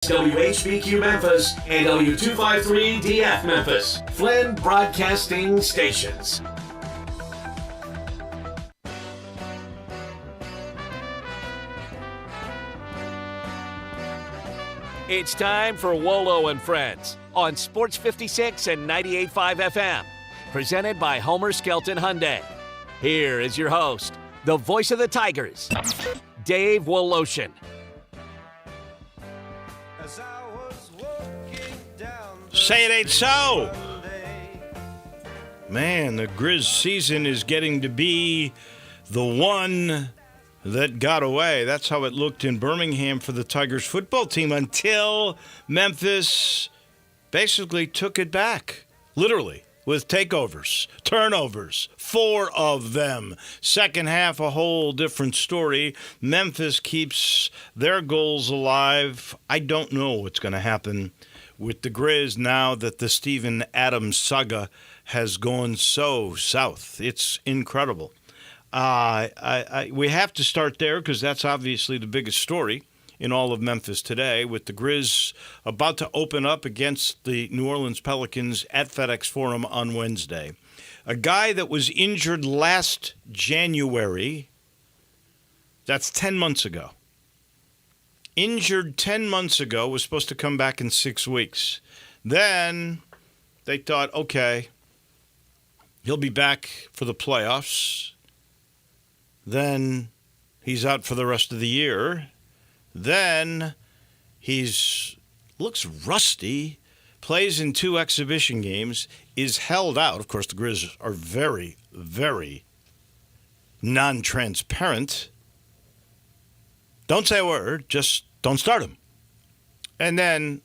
WHBQ Memphis and W253DF Memphis, Flynn Broadcasting Stations. It's time for Wolo and Friends on Sports 56 and 98.5 FM. Presented by Homer Skelton Hyundai. Here is your host, the voice of the Tigers, Dave Woloshin. Say it ain't so. Man, the Grizz season is getting to be the one that got away. That's how it looked in Birmingham for the Tigers football team until Memphis basically took it back, literally, with takeovers, turnovers, 4 of them. Second half, a whole different story. Memphis keeps their goals alive. I don't know what's going to happen with the Grizz now that the Steven Adams saga has gone so south. It's incredible. We have to start there because that's obviously the biggest story in all of Memphis today, with the Grizz about to open up against the New Orleans Pelicans at FedEx Forum on Wednesday. A guy that was injured last January, that's 10 months ago. Injured 10 months ago, was supposed to come back in 6 weeks. Then they thought, okay, he'll be back for the playoffs. Then he's out for the rest of the year. Then looks rusty, plays in 2 exhibition games, is held out. Of course, the Grizz are very, very non-transparent. Don't say a word, just don't start him. And then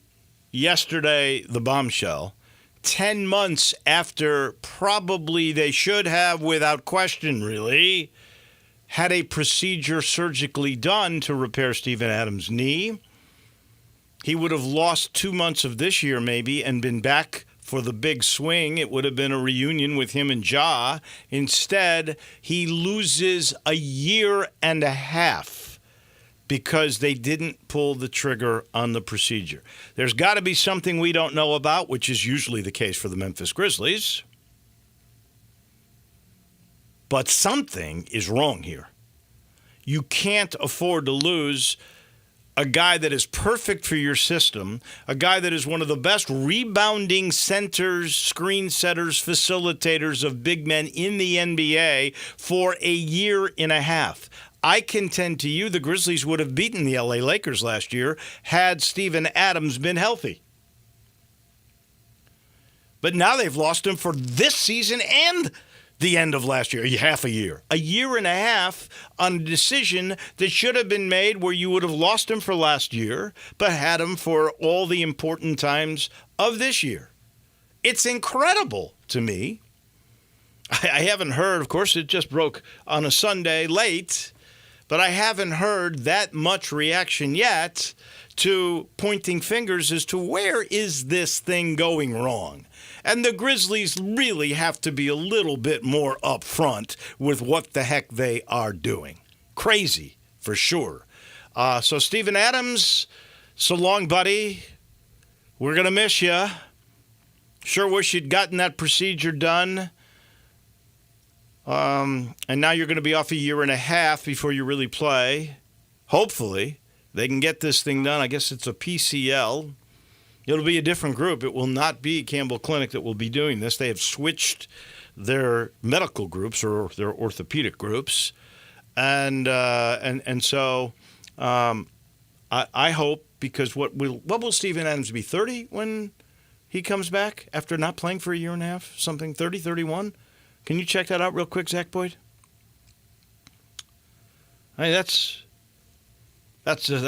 yesterday, the bombshell, 10 months after probably they should have, without question really, had a procedure surgically done to repair Steven Adams' knee. He would have lost 2 months of this year maybe and been back for the big swing. It would have been a reunion with him and Ja. Instead, he loses a year and a half because they didn't pull the trigger on the procedure. There's got to be something we don't know about, which is usually the case for the Memphis Grizzlies. But something is wrong here. You can't afford to lose a guy that is perfect for your system, a guy that is one of the best rebounding centers, screen setters, facilitators of big men in the NBA for a year and a half. I contend to you the Grizzlies would have beaten the LA Lakers last year had Steven Adams been healthy. But now they've lost him for this season and the end of last year, half a year. A year and a half on a decision that should have been made where you would have lost him for last year, but had him for all the important times of this year. It's incredible to me. I haven't heard, of course, it just broke on a Sunday late, but I haven't heard that much reaction yet to pointing fingers as to where is this thing going wrong. And the Grizzlies really have to be a little bit more upfront with what the heck they are doing. Crazy, for sure. So Steven Adams, so long, buddy. We're going to miss you. Sure wish you'd gotten that procedure done. And now you're going to be off a year and a half before you really play. Hopefully, they can get this thing done. I guess it's a PCL. It'll be a different group. It will not be Campbell Clinic that will be doing this. They have switched their medical groups or their orthopedic groups. And so I hope, because what will Steven Adams be, 30 when he comes back after not playing for a year and a half? Something, 30, 31? Can you check that out real quick, Zach Boyd? I mean, that's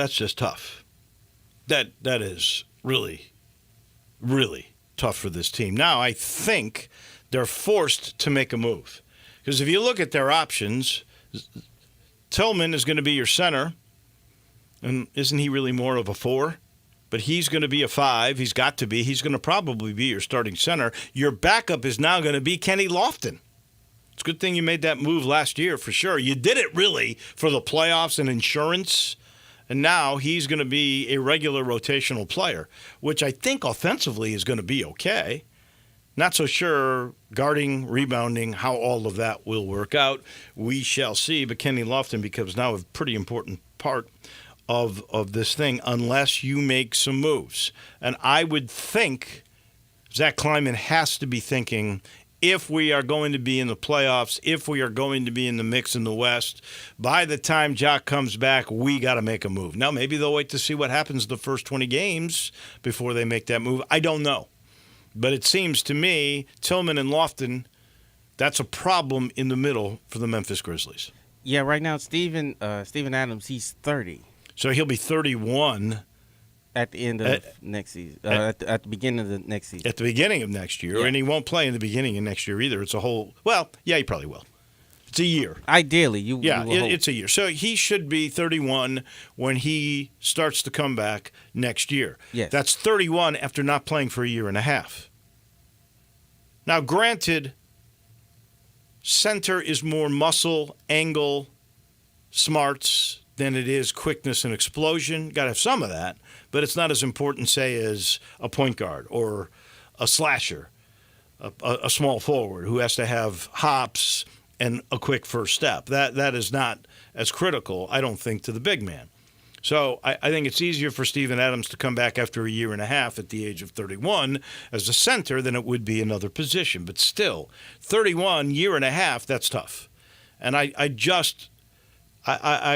just tough. That is really, really tough for this team. Now, I think they're forced to make a move. Because if you look at their options, Tillman is going to be your center. And isn't he really more of a 4? But he's going to be a 5. He's got to be. He's going to probably be your starting center. Your backup is now going to be Kenny Lofton. It's a good thing you made that move last year, for sure. You did it, really, for the playoffs and insurance. And now he's going to be a regular rotational player, which I think offensively is going to be okay. Not so sure guarding, rebounding, how all of that will work out. We shall see. But Kenny Lofton becomes now a pretty important part of this thing unless you make some moves. And I would think Zach Kleiman has to be thinking, if we are going to be in the playoffs, if we are going to be in the mix in the West, by the time Jock comes back, we got to make a move. Now, maybe they'll wait to see what happens the first 20 games before they make that move. I don't know. But it seems to me, Tillman and Lofton, that's a problem in the middle for the Memphis Grizzlies. Yeah, right now, Steven Adams, he's 30. So he'll be 31 at the end of next season, at the beginning of the next season. At the beginning of next year, and he won't play in the beginning of next year either. It's a whole, well, yeah, he probably will. It's a year. Ideally, it's a year. So he should be 31 when he starts to come back next year. Yes. That's 31 after not playing for a year and a half. Now, granted, center is more muscle, angle, smarts than it is quickness and explosion. Got to have some of that, but it's not as important, say, as a point guard or a slasher, a small forward who has to have hops and a quick first step. That is not as critical, I don't think, to the big man. So I think it's easier for Steven Adams to come back after a year and a half at the age of 31 as a center than it would be another position. But still, 31, year and a half, that's tough. And I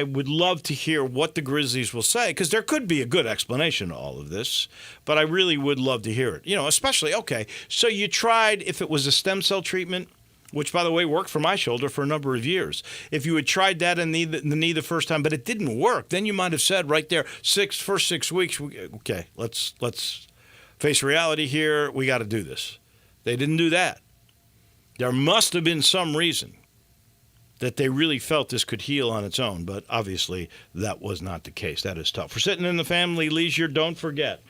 would love to hear what the Grizzlies will say, because there could be a good explanation to all of this, but I really would love to hear it. You know, especially, okay, so you tried, if it was a stem cell treatment, which, by the way, worked for my shoulder for a number of years. If you had tried that in the knee the first time, but it didn't work, then you might have said right there, first 6 weeks, okay, let's face reality here. We got to do this. They didn't do that. There must have been some reason that they really felt this could heal on its own, but obviously that was not the case. That is tough. For sitting in the family leisure, don't forget,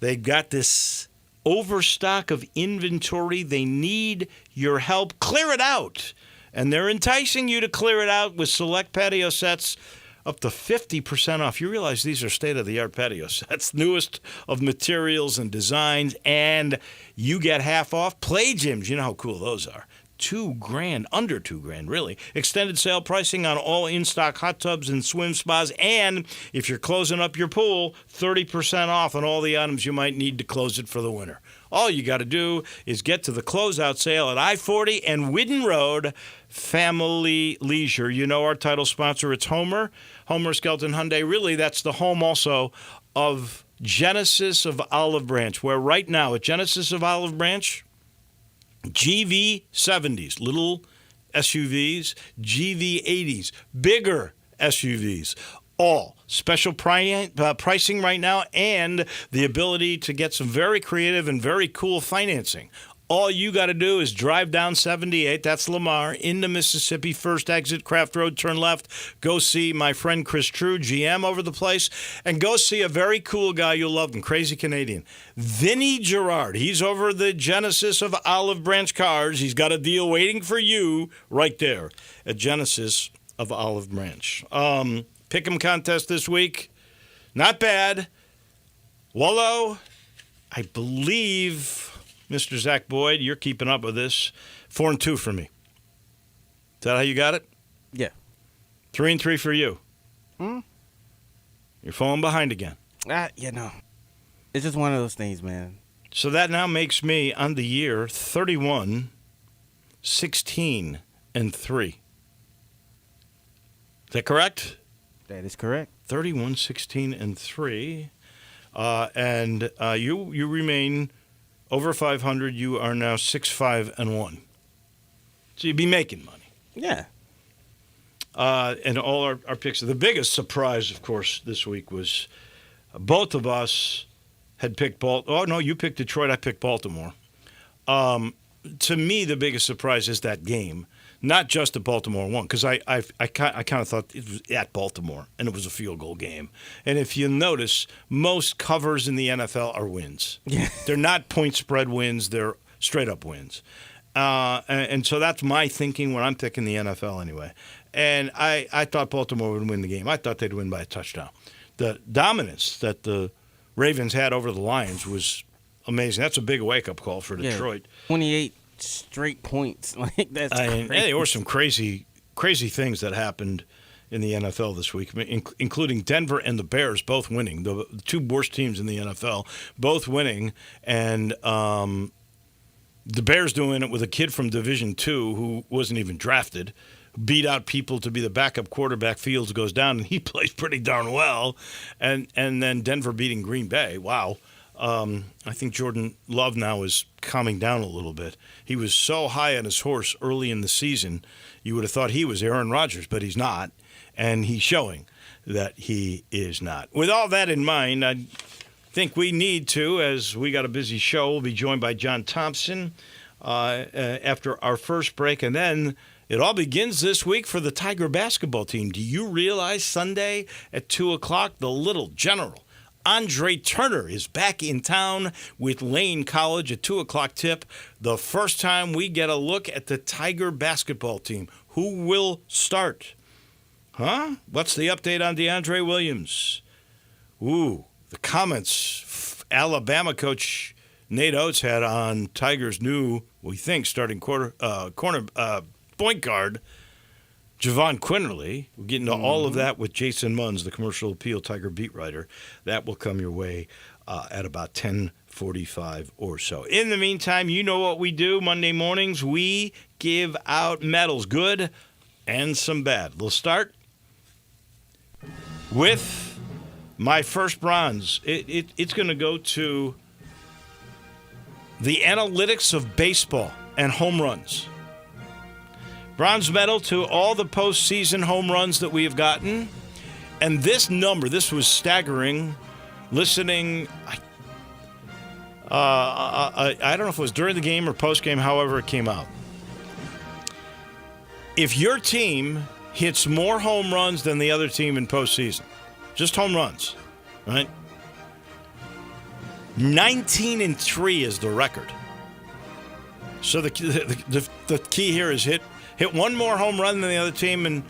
they got this overstock of inventory. They need your help. Clear it out. And they're enticing you to clear it out with select patio sets up to 50% off. You realize these are state-of-the-art patio sets, newest of materials and designs, and you get half off. Play gyms, you know how cool those are. $2,000, under $2,000, really. Extended sale pricing on all in-stock hot tubs and swim spas. And if you're closing up your pool, 30% off on all the items you might need to close it for the winter. All you got to do is get to the closeout sale at I-40 and Whidden Road, Family Leisure. You know our title sponsor, it's Homer Skelton Hyundai. Really, that's the home also of Genesis of Olive Branch, where right now at Genesis of Olive Branch, GV70s, little SUVs, GV80s, bigger SUVs, all special pricing right now, and the ability to get some very creative and very cool financing. All you got to do is drive down 78, that's Lamar, into Mississippi, first exit, Craft Road, turn left. Go see my friend Chris True, GM over the place, and go see a very cool guy, you'll love him, crazy Canadian, Vinny Gerard. He's over the Genesis of Olive Branch Cars. He's got a deal waiting for you right there at Genesis of Olive Branch. Pick'em contest this week, not bad. Wolo, I believe, Mr. Zach Boyd, you're keeping up with this. 4-2 for me. Is that how you got it? Yeah. 3-3 for you. You're falling behind again. It's just one of those things, man. So that now makes me, on the year, 31, 16, and 3. Is that correct? That is correct. 31, 16, and 3. And you remain over 500. You are now 6-5-1. So you'd be making money. Yeah. And all our picks. The biggest surprise, of course, this week was both of us had picked Baltimore. Oh, no, you picked Detroit. I picked Baltimore. To me, the biggest surprise is that game. Not just that Baltimore won, because I kind of thought it was at Baltimore, and it was a field goal game. And if you notice, most covers in the NFL are wins. Yeah. They're not point spread wins. They're straight-up wins. And so that's my thinking when I'm picking the NFL anyway. And I thought Baltimore would win the game. I thought they'd win by a touchdown. the dominance that the Ravens had over the Lions was amazing. That's a big wake-up call for Detroit. 28 straight points. Like, that's crazy. There were some crazy things that happened in the NFL this week, including Denver and the Bears both winning. The two worst teams in the NFL both winning. And the Bears doing it with a kid from Division II who wasn't even drafted, beat out people to be the backup quarterback. Fields goes down, and he plays pretty darn well. And then Denver beating Green Bay. Wow. I think Jordan Love now is calming down a little bit. He was so high on his horse early in the season, you would have thought he was Aaron Rodgers, but he's not. And he's showing that he is not. With all that in mind, I think we need to, as we got a busy show, we'll be joined by John Thompson after our first break. And then it all begins this week for the Tiger basketball team. Do you realize Sunday at 2 o'clock, the little general Andre Turner is back in town with Lane College at 2 o'clock tip. The first time we get a look at the Tiger basketball team. Who will start? Huh? What's the update on DeAndre Williams? Ooh, the comments Alabama coach Nate Oates had on Tiger's new, we think, starting point guard, Javon Quinterly. We'll get into all of that with Jason Munns, the Commercial Appeal Tiger beat writer. That will come your way at about 10:45 or so. In the meantime, you know what we do. Monday mornings, we give out medals, good and some bad. We'll start with my first bronze. It's going to go to the analytics of baseball and home runs. Bronze medal to all the postseason home runs that we have gotten. And this number, this was staggering. Listening, I don't know if it was during the game or post-game, however it came out. If your team hits more home runs than the other team in postseason, just home runs, right? 19-3 is the record. So the key here is hit one more home run than the other team, and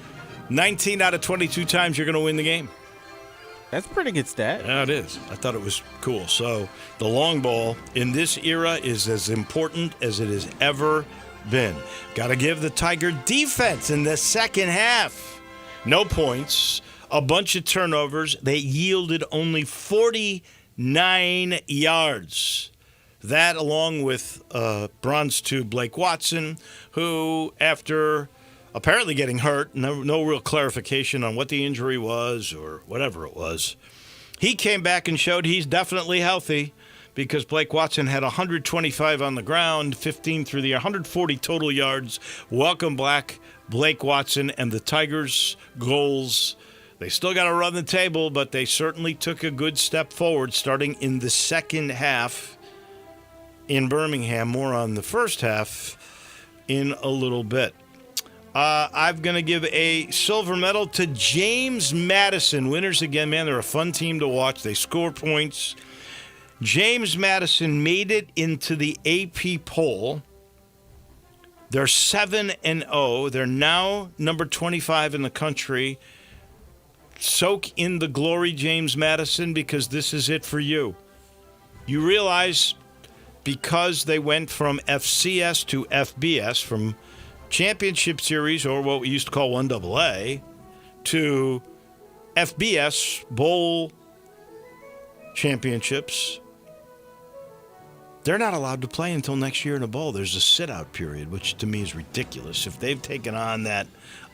19 out of 22 times you're going to win the game. That's a pretty good stat. Yeah, it is. I thought it was cool. So the long ball in this era is as important as it has ever been. Got to give the Tiger defense in the second half. No points, a bunch of turnovers. They yielded only 49 yards. That, along with bronze to Blake Watson, who, after apparently getting hurt, no real clarification on what the injury was or whatever it was, he came back and showed he's definitely healthy, because Blake Watson had 125 on the ground, 15 through the air, 140 total yards. Welcome back, Blake Watson, and the Tigers' goals. They still got to run the table, but they certainly took a good step forward starting in the second half in Birmingham. More on the first half in a little bit. I'm going to give a silver medal to James Madison. Winners again, man. They're a fun team to watch. They score points. James Madison made it into the AP poll. They're 7-0. They're now number 25 in the country. Soak in the glory, James Madison, because this is it for you. You realize, because they went from FCS to FBS, from Championship Series, or what we used to call 1AA, to FBS Bowl Championships, they're not allowed to play until next year in a bowl. There's a sit-out period, which to me is ridiculous. If they've taken on that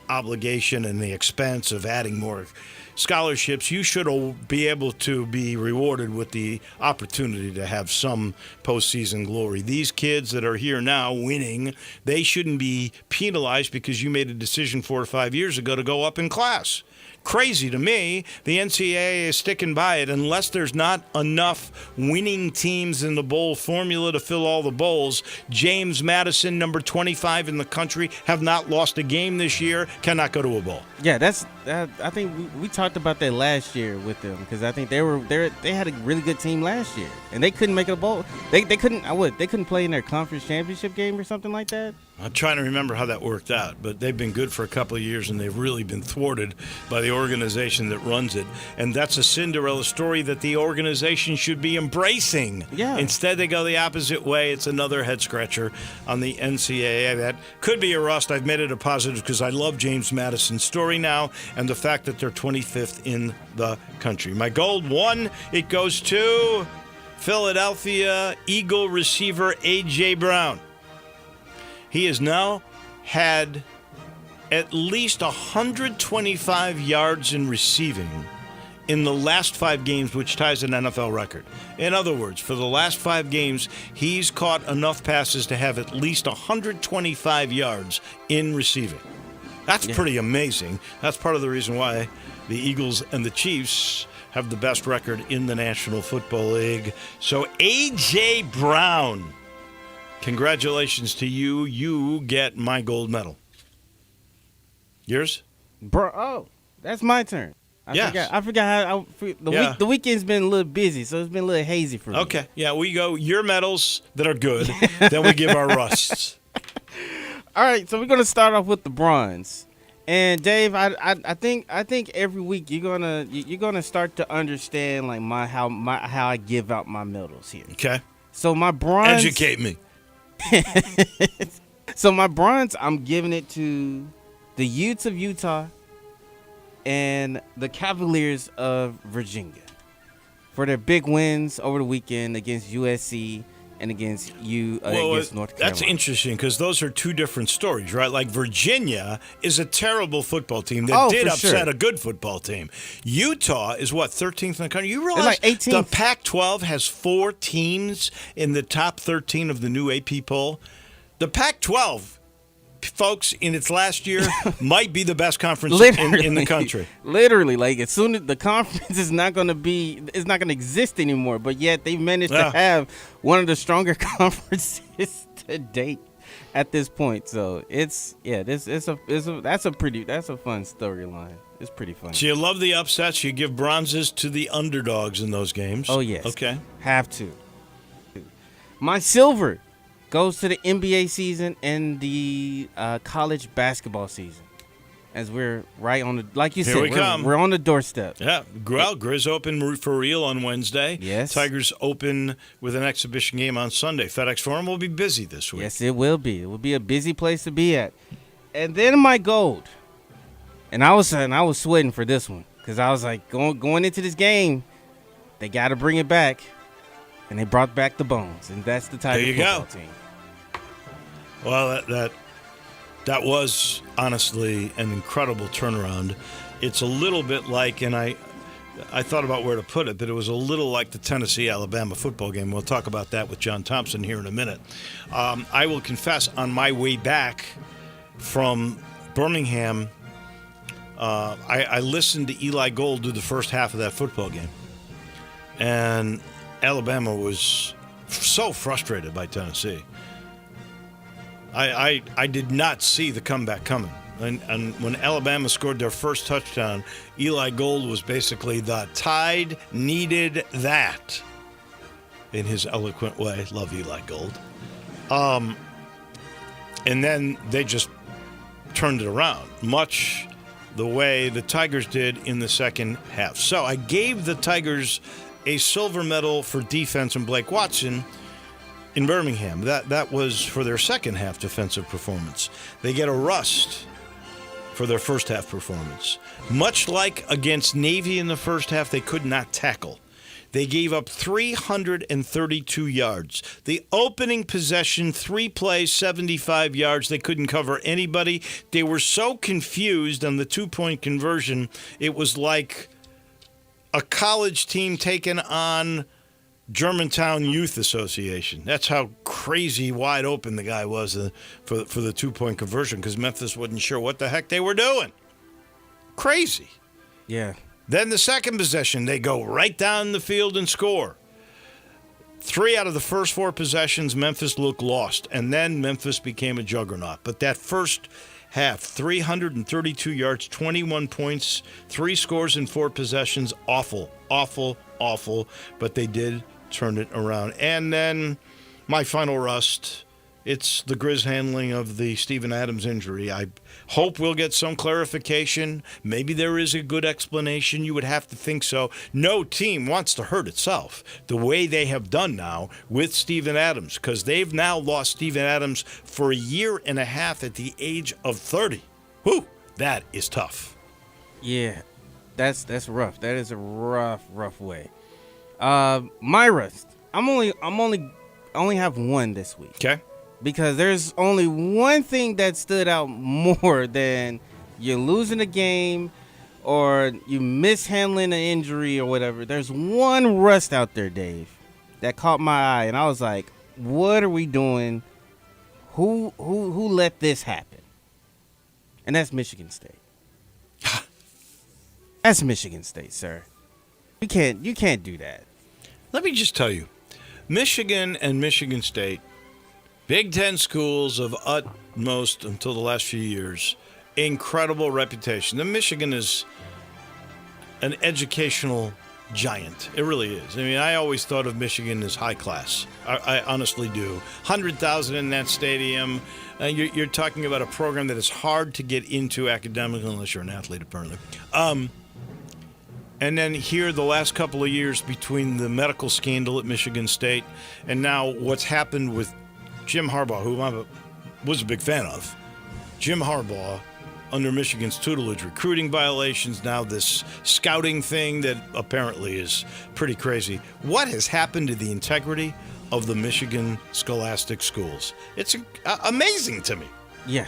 obligation and the expense of adding more scholarships, you should be able to be rewarded with the opportunity to have some postseason glory. These kids that are here now winning, they shouldn't be penalized because you made a decision 4 or 5 years ago to go up in class. Crazy to me. The NCAA is sticking by it. Unless there's not enough winning teams in the bowl formula to fill all the bowls, James Madison, number 25 in the country, have not lost a game this year, cannot go to a bowl. Yeah, I think we talked about that last year with them, because I think they had a really good team last year, and they couldn't make a bowl. They couldn't play in their conference championship game or something like that. I'm trying to remember how that worked out, but they've been good for a couple of years, and they've really been thwarted by the the organization that runs it. And that's a Cinderella story that the organization should be embracing. Yeah. Instead, they go the opposite way. It's another head-scratcher on the NCAA. That could be a rust. I've made it a positive because I love James Madison's story now and the fact that they're 25th in the country. My gold one, it goes to Philadelphia Eagle receiver A.J. Brown. He has now had at least 125 yards in receiving in the last 5 games, which ties an NFL record. In other words, for the last 5 games, he's caught enough passes to have at least 125 yards in receiving. That's pretty amazing. That's part of the reason why the Eagles and the Chiefs have the best record in the National Football League. So A.J. Brown, congratulations to you. You get my gold medal. Yours? Bro, oh, that's my turn. I forgot how the weekend's been a little busy, so it's been a little hazy for me. Okay, yeah, we go your medals that are good, then we give our rusts. All right, so we're gonna start off with the bronze. And Dave, I think every week you're gonna start to understand like how I give out my medals here. Okay. So my bronze. Educate me. So my bronze, I'm giving it to the Utes of Utah and the Cavaliers of Virginia for their big wins over the weekend against USC and against against North Carolina. That's interesting because those are two different stories, right? Like Virginia is a terrible football team that did upset a good football team. Utah is what, 13th in the country? You realize like 18th. The Pac-12 has 4 teams in the top 13 of the new AP poll. The Pac-12, folks, in its last year, might be the best conference in the country. Literally, like as soon as the conference is not going to exist anymore, but yet they managed to have one of the stronger conferences to date at this point. So that's a fun storyline. It's pretty fun. So you love the upsets. You give bronzes to the underdogs in those games. Oh yes. Okay. Have to. My silver goes to the NBA season and the college basketball season, as we're right on the, like you said, we're on the doorstep. Yeah, Grizz open for real on Wednesday. Yes. Tigers open with an exhibition game on Sunday. FedEx Forum will be busy this week. Yes, it will be. It will be a busy place to be at. And then my gold, and I was sweating for this one because I was like going into this game, they got to bring it back, and they brought back the bones, and that's the Tiger football team. Well, that was honestly an incredible turnaround. It's a little bit like, and I thought about where to put it, but it was a little like the Tennessee-Alabama football game. We'll talk about that with John Thompson here in a minute. I will confess, on my way back from Birmingham, I listened to Eli Gold do the first half of that football game. And Alabama was so frustrated by Tennessee. I did not see the comeback coming. And when Alabama scored their first touchdown, Eli Gold was basically the Tide needed that in his eloquent way. Love Eli Gold. And then they just turned it around, much the way the Tigers did in the second half. So I gave the Tigers a silver medal for defense and Blake Watson in Birmingham. That was for their second half defensive performance. They get a rust for their first half performance. Much like against Navy in the first half, they could not tackle. They gave up 332 yards. The opening possession, 3 plays, 75 yards. They couldn't cover anybody. They were so confused on the 2-point conversion, it was like a college team taking on Germantown Youth Association. That's how crazy wide open the guy was for the 2-point conversion, because Memphis wasn't sure what the heck they were doing. Crazy. Yeah. Then the second possession, they go right down the field and score. 3 out of the first 4 possessions, Memphis looked lost, and then Memphis became a juggernaut. But that first half, 332 yards, 21 points, 3 scores in 4 possessions, awful, but they did turn it around. And then my final rust it's the Grizz handling of the Steven Adams injury. I hope we'll get some clarification. Maybe there is a good explanation. You would have to think so. No team wants to hurt itself the way they have done now with Steven Adams, because they've now lost Steven Adams for a year and a half at the age of 30. Whew, that is tough. Yeah, that's rough. That is a rough way. My rest. I only have one this week. Okay. Because there's only one thing that stood out more than you're losing a game or you mishandling an injury or whatever. There's one rust out there, Dave, that caught my eye, and I was like, "What are we doing? Who let this happen?" And that's Michigan State. That's Michigan State, sir. You can't do that. Let me just tell you, Michigan and Michigan State, Big Ten schools of utmost, until the last few years, incredible reputation. The Michigan is an educational giant. It really is. I mean, I always thought of Michigan as high class. I honestly do. 100,000 in that stadium. You're talking about a program that is hard to get into academically unless you're an athlete, apparently. And then here the last couple of years between the medical scandal at Michigan State and now what's happened with Jim Harbaugh, who I was a big fan of. Jim Harbaugh, under Michigan's tutelage, recruiting violations, now this scouting thing that apparently is pretty crazy. What has happened to the integrity of the Michigan scholastic schools? It's amazing to me. Yeah,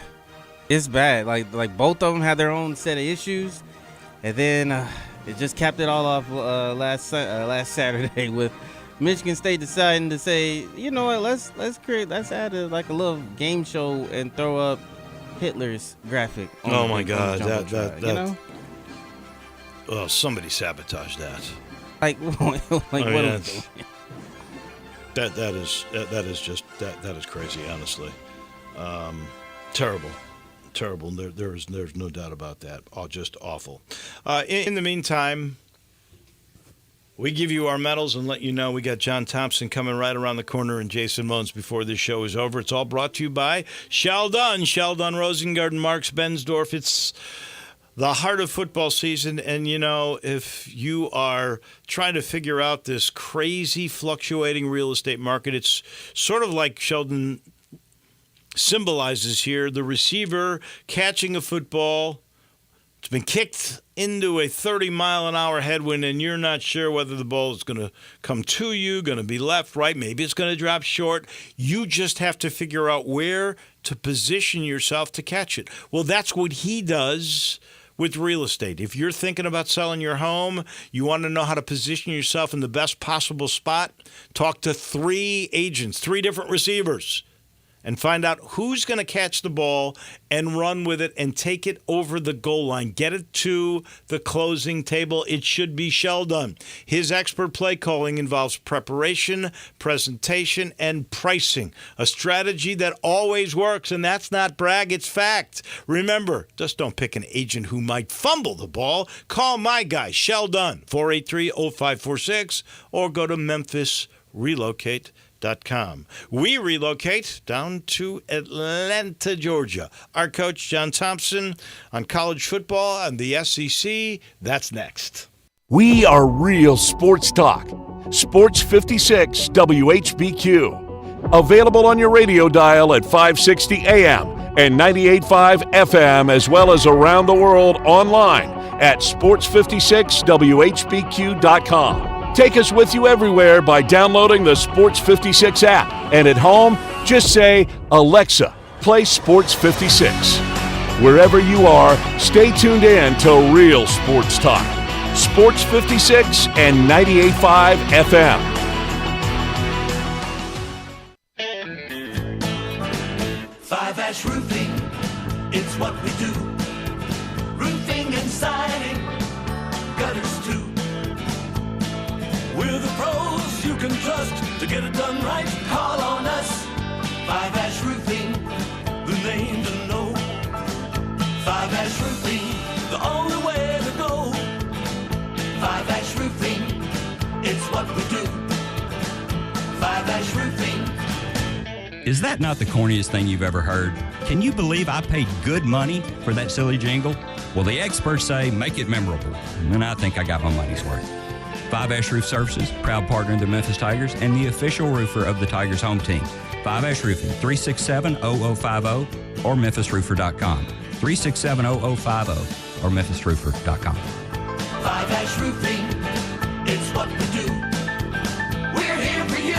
it's bad. Like both of them had their own set of issues, and then it just capped it all off last Saturday with Michigan State deciding to say, you know what, let's add a little game show and throw up Hitler's graphic. Oh my God, that you know? Oh, somebody sabotaged that. Like what? That is crazy, honestly. Terrible. There's no doubt about that. Just awful. In the meantime, we give you our medals and let you know we got John Thompson coming right around the corner and Jason Moans before this show is over. It's all brought to you by Sheldon, Rosengarten, Marks, Bensdorf. It's the heart of football season, and you know, if you are trying to figure out this crazy fluctuating real estate market, it's sort of like Sheldon symbolizes here, the receiver catching a football. It's been kicked into a 30-mile-an-hour headwind, and you're not sure whether the ball is going to come to you, going to be left, right, maybe it's going to drop short. You just have to figure out where to position yourself to catch it. Well, that's what he does with real estate. If you're thinking about selling your home, you want to know how to position yourself in the best possible spot, talk to 3 agents, 3 different receivers, and find out who's going to catch the ball and run with it and take it over the goal line. Get it to the closing table. It should be Sheldon. His expert play calling involves preparation, presentation, and pricing, a strategy that always works, and that's not brag, it's fact. Remember, just don't pick an agent who might fumble the ball. Call my guy, Sheldon, 483-0546, or go to MemphisRelocate.com. We relocate down to Atlanta, Georgia. Our coach, John Thompson, on college football and the SEC. That's next. We are real sports talk. Sports 56 WHBQ. Available on your radio dial at 560 AM and 98.5 FM, as well as around the world online at sports56whbq.com. Take us with you everywhere by downloading the Sports 56 app. And at home, just say, Alexa, play Sports 56. Wherever you are, stay tuned in to Real Sports Talk. Sports 56 and 98.5 FM. Five Ash Roofing, it's what we do. Roofing and siding, gutters too. We're the pros you can trust to get it done right. Call on us. Five Ash Roofing, the name to know. Five Ash Roofing, the only way to go. Five Ash Roofing, it's what we do. Five Ash Roofing. Is that not the corniest thing you've ever heard? Can you believe I paid good money for that silly jingle? Well, the experts say make it memorable, and I think I got my money's worth. 5S Roof Services, proud partner of the Memphis Tigers and the official roofer of the Tigers home team. 5S Roofing, 367-0050 or memphisroofer.com. 367-0050 or memphisroofer.com. 5S Roofing, it's what we do. We're here for you.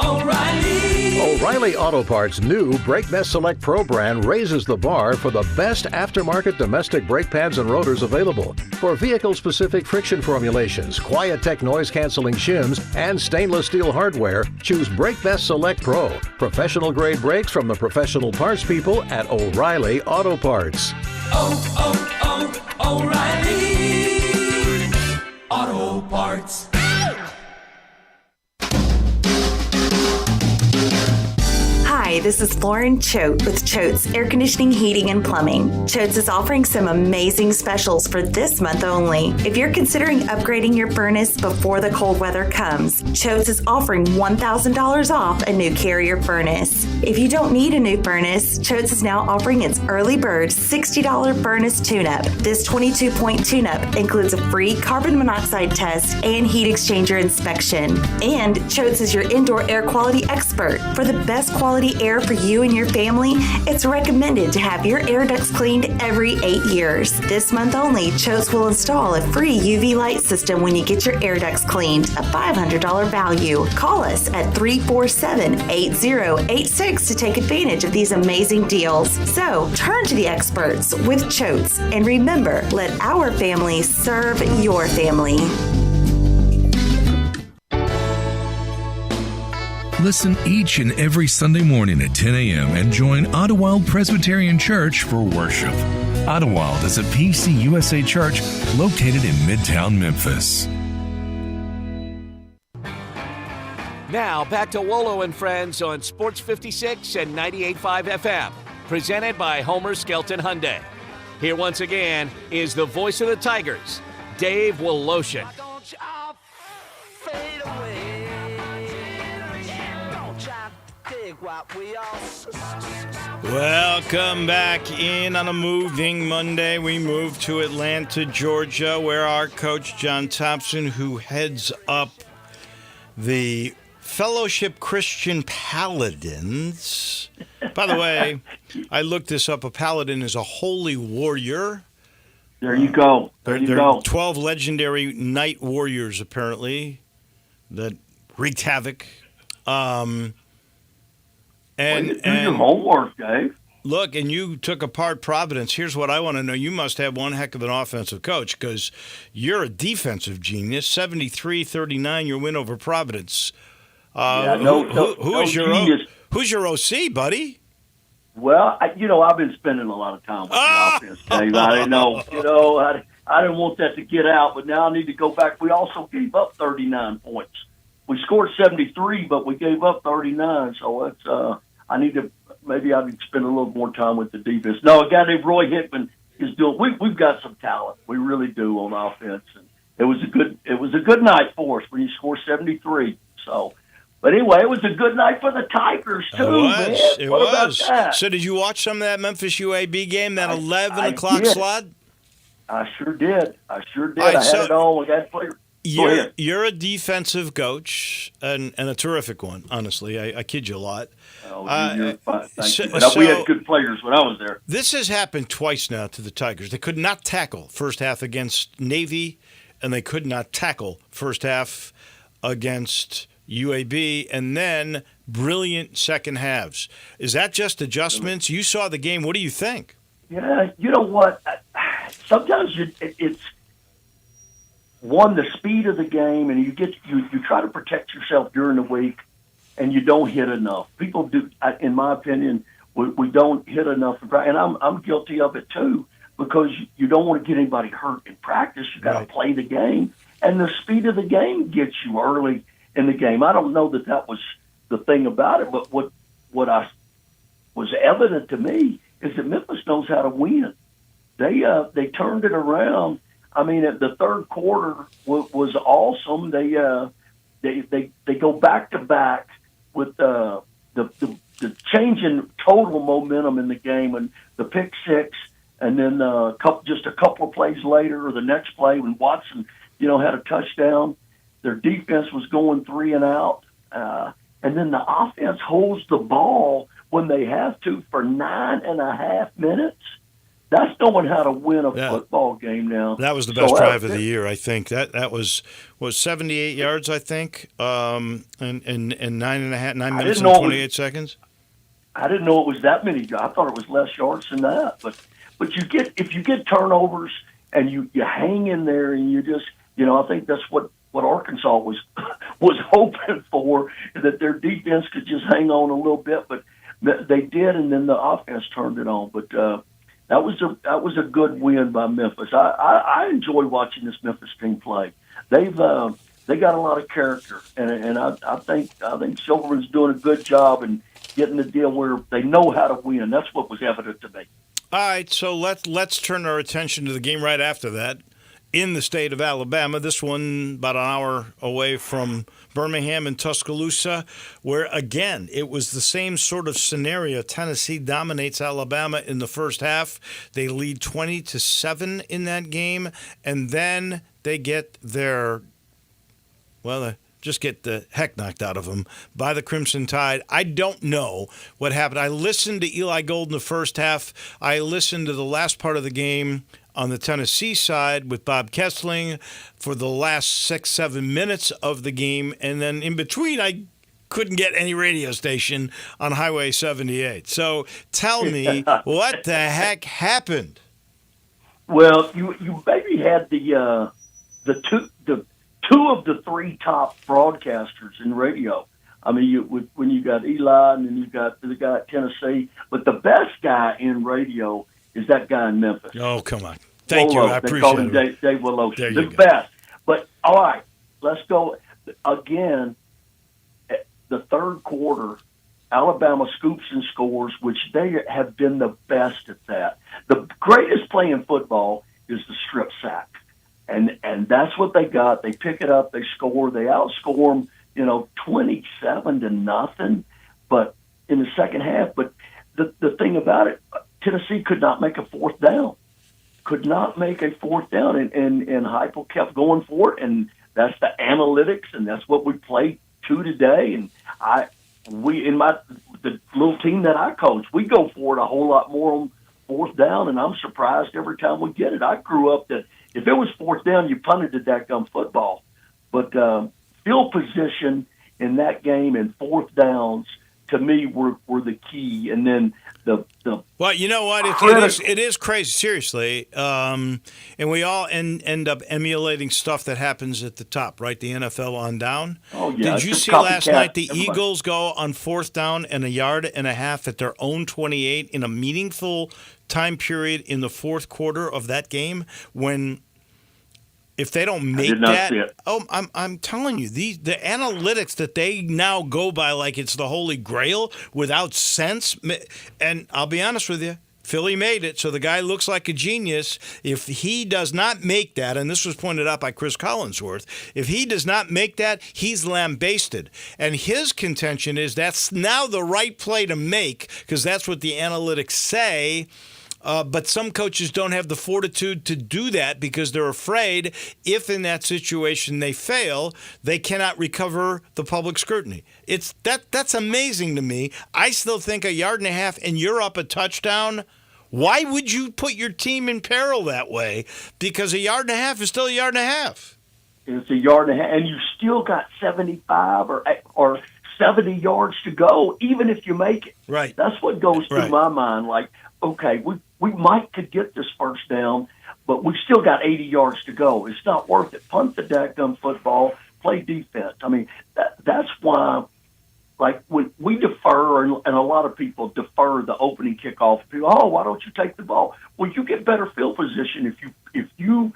O'Reilly. O'Reilly Auto Parts' new Brake Best Select Pro brand raises the bar for the best aftermarket domestic brake pads and rotors available. For vehicle-specific friction formulations, Quiet-Tech noise-canceling shims, and stainless steel hardware, choose Brake Best Select Pro. Professional-grade brakes from the professional parts people at O'Reilly Auto Parts. O'Reilly Auto Parts. Hi, this is Lauren Choate with Choate's Air Conditioning, Heating, and Plumbing. Choate's is offering some amazing specials for this month only. If you're considering upgrading your furnace before the cold weather comes, Choate's is offering $1,000 off a new Carrier furnace. If you don't need a new furnace, Choate's is now offering its early bird $60 furnace tune-up. This 22-point tune-up includes a free carbon monoxide test and heat exchanger inspection. And Choate's is your indoor air quality expert. For the best quality air for you and your family, it's recommended to have your air ducts cleaned every 8 years. This month only, Choate's will install a free UV light system when you get your air ducts cleaned, a $500 value. Call us at 347-8086 to take advantage of these amazing deals. So, turn to the experts with Choate's, and remember, let our family serve your family. Listen each and every Sunday morning at 10 a.m. and join Ottawa Presbyterian Church for worship. Ottawa is a PCUSA church located in Midtown Memphis. Now back to Wolo and Friends on Sports 56 and 98.5 FM, presented by Homer Skelton Hyundai. Here once again is the voice of the Tigers, Dave Woloshin. Welcome back in on a moving Monday. We move to Atlanta, Georgia, where our coach, John Thompson, who heads up the Fellowship Christian Paladins. By the way, I looked this up. A paladin is a holy warrior. There you go. There you go. 12 legendary knight warriors, apparently, that wreaked havoc. Do your homework, Dave. Look, and you took apart Providence. Here's what I want to know. You must have one heck of an offensive coach because you're a defensive genius. 73-39, your win over Providence. Who's your OC, buddy? Well, I've been spending a lot of time with the offense, Dave. I didn't know. I didn't want that to get out, but now I need to go back. We also gave up 39 points. We scored 73, but we gave up 39, so it's I need to spend a little more time with the defense. No, a guy named Roy Hickman is doing. We've got some talent. We really do on offense, and it was a good night for us when you score 73. So, but anyway, it was a good night for the Tigers too. It was. About that? So, did you watch some of that Memphis UAB game? That 11 o'clock slot? I sure did. I had it all. I got players. You're a defensive coach and a terrific one, honestly. I kid you a lot. Thank you. But we had good players when I was there. This has happened twice now to the Tigers. They could not tackle first half against Navy, and they could not tackle first half against UAB, and then brilliant second halves. Is that just adjustments? You saw the game. What do you think? Yeah, you know what? Sometimes it's the speed of the game, and you try to protect yourself during the week, and you don't hit enough. People do, in my opinion, we don't hit enough, and I'm guilty of it too, because you don't want to get anybody hurt in practice. You got to play the game, and the speed of the game gets you early in the game. I don't know that was the thing about it, but what was evident to me is that Memphis knows how to win. They turned it around. I mean, the third quarter was awesome. they go back to back with the change in total momentum in the game, and the pick six, and then just a couple of plays later, or the next play when Watson, had a touchdown. Their defense was going 3 and out, and then the offense holds the ball when they have to for 9.5 minutes. That's knowing how to win a football game now. That was the best drive of the year, I think. That was 78 yards, I think, and 9 minutes and 28 seconds. I didn't know it was that many. I thought it was less yards than that. But if you get turnovers and you hang in there and you just, I think that's what Arkansas was hoping for, that their defense could just hang on a little bit. But they did, and then the offense turned it on. But that was a good win by Memphis. I enjoy watching this Memphis team play. They got a lot of character, and I think Silverman's doing a good job in getting the deal where they know how to win. That's what was evident to me. All right, so let's turn our attention to the game right after that in the state of Alabama. This one about an hour away from Birmingham and Tuscaloosa, where, again, it was the same sort of scenario. Tennessee dominates Alabama in the first half. They lead 20-7 in that game, and then they get just get the heck knocked out of them by the Crimson Tide. I don't know what happened. I listened to Eli Gold in the first half. I listened to the last part of the game on the Tennessee side with Bob Kessling for the last 6-7 minutes of the game. And then in between, I couldn't get any radio station on Highway 78. So tell me, what the heck happened? Well, you maybe had the two of the 3 top broadcasters in radio. I mean, when you got Eli and then you got the guy at Tennessee, but the best guy in radio is that guy in Memphis. Oh, come on. Thank you. I appreciate it. They call him Dave Wolo. The best. But, all right, let's go. Again, the third quarter, Alabama scoops and scores, which they have been the best at that. The greatest play in football is the strip sack. And that's what they got. They pick it up, they score, they outscore them, 27-0. But in the second half, but the thing about it, Tennessee could not make a fourth down. And Heupel kept going for it, and that's the analytics, and that's what we played to today. And the little team that I coach, we go for it a whole lot more on fourth down, and I'm surprised every time we get it. I grew up that if it was fourth down, you punted the dadgum football. But field position in that game and fourth downs, to me, were the key. And then the well, you know what? It is crazy, seriously. And we all end up emulating stuff that happens at the top, right? The NFL on down. Oh, yeah. Did you see last night the Eagles go on fourth down and 1.5 yards at their own 28 in a meaningful time period in the fourth quarter of that game when if they don't make that, I'm telling you, the analytics that they now go by like it's the Holy Grail without sense. And I'll be honest with you, Philly made it, so the guy looks like a genius. If he does not make that, and this was pointed out by Chris Collinsworth, if he does not make that, he's lambasted. And his contention is that's now the right play to make because that's what the analytics say. But some coaches don't have the fortitude to do that because they're afraid if in that situation they fail, they cannot recover the public scrutiny. That's amazing to me. I still think 1.5 yards and you're up a touchdown. Why would you put your team in peril that way? Because 1.5 yards is still 1.5 yards. It's 1.5 yards, and you still got 75 or 70 yards to go, even if you make it. Right. That's what goes through my mind. Like, okay, we might could get this first down, but we've still got 80 yards to go. It's not worth it. Punt the dadgum football, play defense. I mean, that's why, like, when we defer, and a lot of people defer the opening kickoff. People, why don't you take the ball? Well, you get better field position if you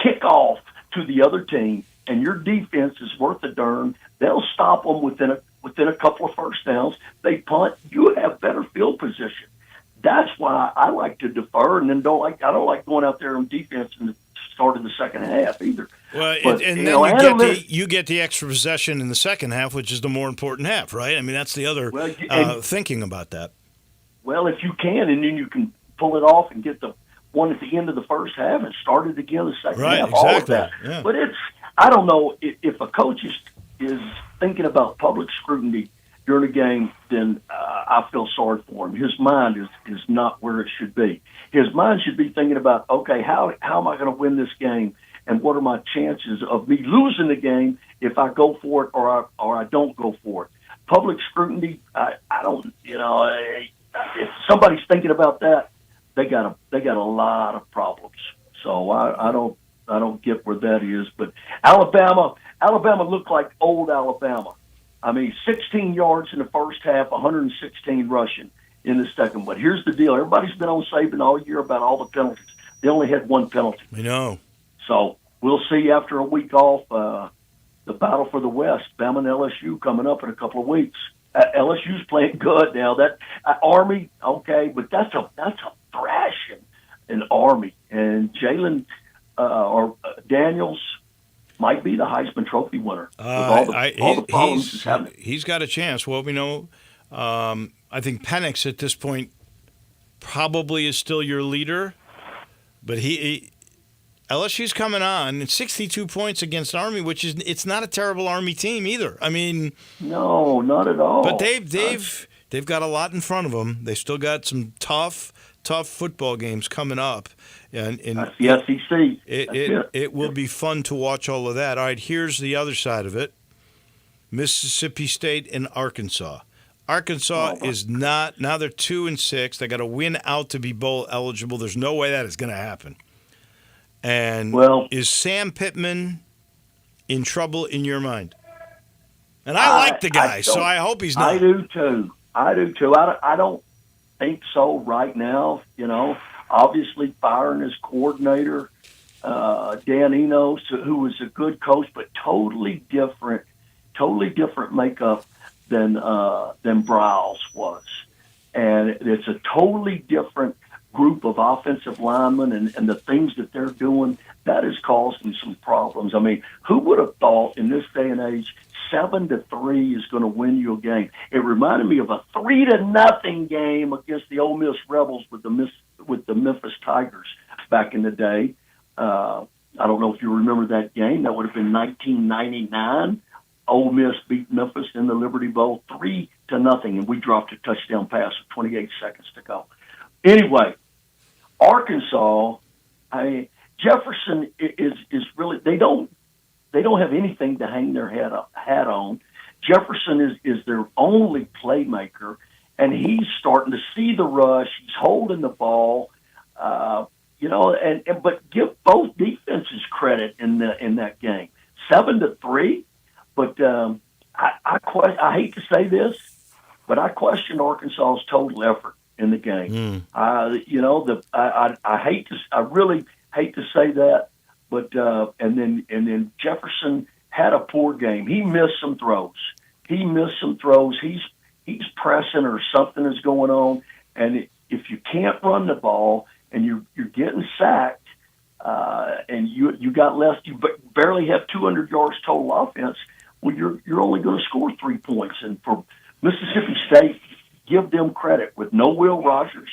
kick off to the other team and your defense is worth a darn. They'll stop them within a couple of first downs. They punt. You have better field position. That's why I like to defer, and then I don't like going out there on defense in the start of the second half either. Well, But, and you then know, you get the extra possession in the second half, which is the more important half, right? I mean, that's the other thinking about that. Well, if you can, and then you can pull it off and get the one at the end of the first half and start it again the second half. Exactly. All of that. Yeah. But I don't know if a coach is thinking about public scrutiny during a game, then I feel sorry for him. His mind is not where it should be. His mind should be thinking about, okay, how am I going to win this game, and what are my chances of me losing the game if I go for it or I don't go for it. Public scrutiny, I don't, if somebody's thinking about that, they got a lot of problems. So I don't get where that is. But Alabama looked like old Alabama. I mean, 16 yards in the first half, 116 rushing in the second. But here's the deal: everybody's been on Saban all year about all the penalties. They only had one penalty. I know. So we'll see after a week off the battle for the West, Bama and LSU coming up in a couple of weeks. LSU's playing good now. That Army, okay, but that's a thrashing in Army, and Jalen Daniels might be the Heisman Trophy winner with all the problems that's happening. He's got a chance. Well, I think Penix at this point probably is still your leader, but LSU's coming on. It's 62 points against Army, it's not a terrible Army team either. I mean, no, not at all. But they've got a lot in front of them. They still got some tough football games coming up. And that's the SEC. It will be fun to watch all of that. All right, here's the other side of it. Mississippi State and Arkansas. Arkansas is not, now they're 2-6. They got to win out to be bowl eligible. There's no way that is going to happen. And is Sam Pittman in trouble in your mind? And I like the guy, so I hope he's not. I do too. I don't think so right now. Obviously firing his coordinator, Dan Enos, who was a good coach, but totally different makeup than Browse was, and it's a totally different group of offensive linemen, and the things that they're doing, that is causing some problems. I mean, who would have thought in this day and age 7-3 is going to win you a game? It reminded me of a 3-0 game against the Ole Miss Rebels with the Memphis Tigers back in the day. I don't know if you remember that game. That would have been 1999. Ole Miss beat Memphis in the Liberty Bowl 3-0, and we dropped a touchdown pass with 28 seconds to go. Anyway, Arkansas, Jefferson is really, they don't have anything to hang their hat on. Jefferson is their only playmaker, and he's starting to see the rush. He's holding the ball, but give both defenses credit in that game. 7-3, but I hate to say this, but I question Arkansas's total effort in the game. I really hate to say that, but and then Jefferson had a poor game. He missed some throws. He's pressing, or something is going on. And if you can't run the ball and you're getting sacked, and you got less, you barely have 200 yards total offense. Well, you're only going to score 3 points. And for Mississippi State, give them credit. With no Will Rogers,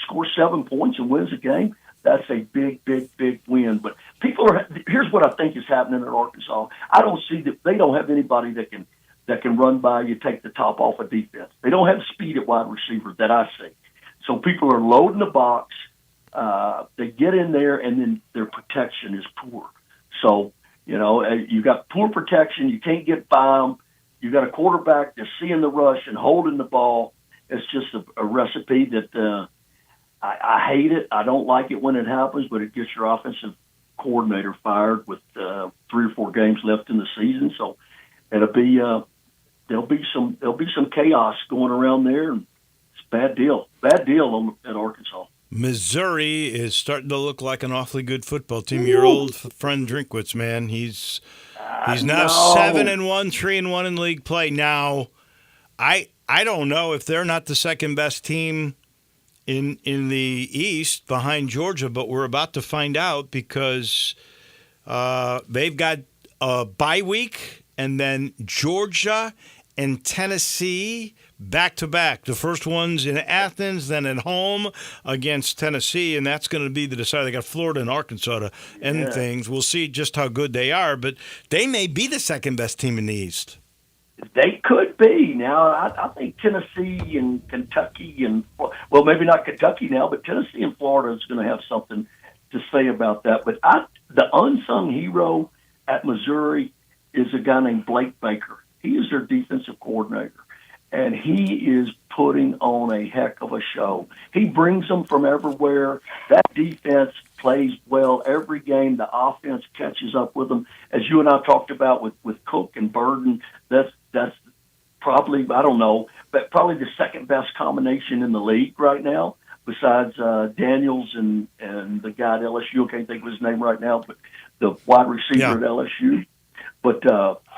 score 7 points and wins a game. That's a big, big, big win. But here's what I think is happening at Arkansas. I don't see that they don't have anybody that can run by you, take the top off of defense. They don't have speed at wide receiver that I see. So people are loading the box. They get in there, and then their protection is poor. So, you got poor protection. You can't get by them. You got a quarterback that's seeing the rush and holding the ball. It's just a recipe that I hate it. I don't like it when it happens, but it gets your offensive coordinator fired with 3 or 4 games left in the season. So it'll be there'll be some chaos going around there. And it's a bad deal at Arkansas. Missouri is starting to look like an awfully good football team. Your old friend Drinkwitz, man, he's now 7-1, 3-1 in league play. Now, I don't know if they're not the second best team in the East behind Georgia, but we're about to find out because They've got a bye week, and then Georgia and Tennessee back-to-back. The first one's in Athens, then at home against Tennessee, and that's going to be the decider. They got Florida and Arkansas to end things. We'll see just how good they are, but they may be the second-best team in the East. They could be. Now, I think Tennessee and Kentucky and, well, maybe not Kentucky now, but Tennessee and Florida is going to have something to say about that. But the unsung hero at Missouri is a guy named Blake Baker. He is their defensive coordinator, and he is putting on a heck of a show. He brings them from everywhere. That defense plays well every game. The offense catches up with them. As you and I talked about with Cook and Burden, that's probably, I don't know, but probably the second best combination in the league right now, besides Daniels and the guy at LSU. I can't think of his name right now, but the wide receiver at LSU. But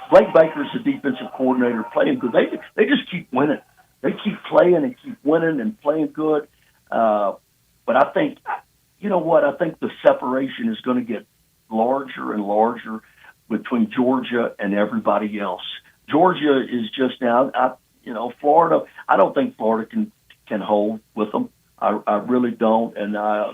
Blake Baker's the defensive coordinator, playing good. They just keep winning. They keep playing and keep winning and playing good. But I think, you know what, I think the separation is going to get larger and larger between Georgia and everybody else. Georgia is just now, Florida, I don't think Florida can hold with them. I really don't. And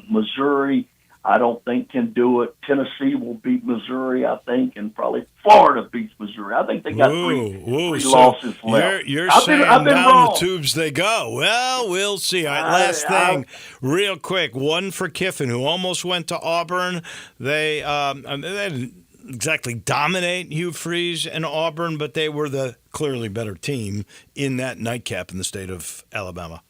Missouri, I don't think can do it. Tennessee will beat Missouri, I think, and probably Florida beats Missouri. I think they got three losses left. You're saying down the tubes they go. Well, we'll see. All right, last thing, real quick. One for Kiffin, who almost went to Auburn. They didn't exactly dominate Hugh Freeze and Auburn, but they were the clearly better team in that nightcap in the state of Alabama.